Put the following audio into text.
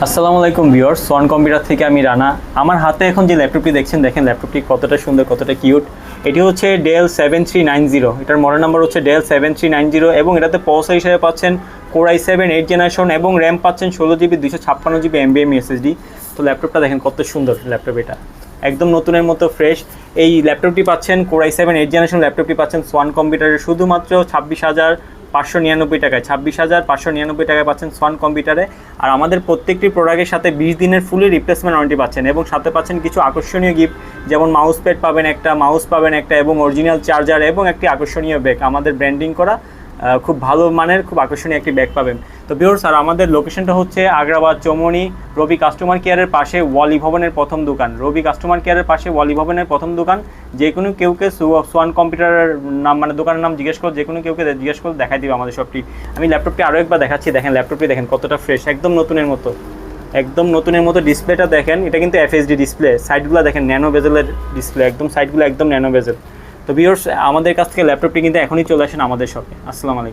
আসসালামু আলাইকুম viewers, Schwann computer থেকে আমি রানা। আমার হাতে এখন যে ল্যাপটপটি দেখছেন, দেখেন ল্যাপটপটি কতটা সুন্দর, কতটা কিউট। এটি হচ্ছে ডেল 7390, এটার মডেল নাম্বার হচ্ছে ডেল 7390 এবং এটাতে প্রসেসর হিসেবে পাচ্ছেন কোর i7 8 জেনারেশন এবং র্যাম পাচ্ছেন 16GB 256GB NVMe SSD। তো ল্যাপটপটা দেখেন কত সুন্দর ল্যাপটপ, এটা একদম নতুনের মতো ফ্রেশ। এই ল্যাপটপটি পাচ্ছেন কোর i7 8 জেনারেশন ল্যাপটপটি পাচ্ছেন সোয়ান কম্পিউটারের শুধুমাত্র 26,599 টাকায়, 26,599 টাকায় পাচ্ছেন সোয়ান কম্পিউটারে। আর আমাদের প্রত্যেকটি প্রোডাক্টের সাথে 20 দিনের ফুলি রিপ্লেসমেন্ট ওয়ারেন্টি পাচ্ছেন এবং সাথে পাচ্ছেন কিছু আকর্ষণীয় গিফট, যেমন মাউস প্যাড পাবেন একটা, মাউস পাবেন একটা এবং অরিজিনাল চার্জার এবং একটি আকর্ষণীয় ব্যাগ, আমাদের ব্র্যান্ডিং করা খুব ভালো মানের খুব আকর্ষণীয় একটি ব্যাগ পাবেন। তো ভিউয়ার্স, আর আমাদের লোকেশনটা হচ্ছে আগ্রাবাদ চৌমনি রবি কাস্টমার কেয়ারের পাশে ওয়ালি ভবনের প্রথম দোকান, রবি কাস্টমার কেয়ারের পাশে ওয়ালি ভবনের প্রথম দোকান। যে কোনো কেউকে সোয়ান কম্পিউটারের নাম মানে দোকানের নাম জিজ্ঞেস করো, যে কোনো কেউকে জিজ্ঞেস করো, দেখাই দিবে আমাদের শপটি। আমি ল্যাপটপটি আরও একবার দেখাচ্ছি, দেখেন ল্যাপটপটি দেখেন কতটা ফ্রেশ, একদম নতুনের মতো, একদম নতুনের মতো। ডিসপ্লেটা দেখেন, এটা কিন্তু FHD ডিসপ্লে, সাইডগুলো দেখেন ন্যানো বেজেলের ডিসপ্লে, একদম সাইডগুলো একদম ন্যানো বেজেল। তো ভিউয়ার্স, আমাদের কাছ থেকে ল্যাপটপটি কিন্তু এখনই চলে আসেন আমাদের শপে। আসসালামু আলাইকুম।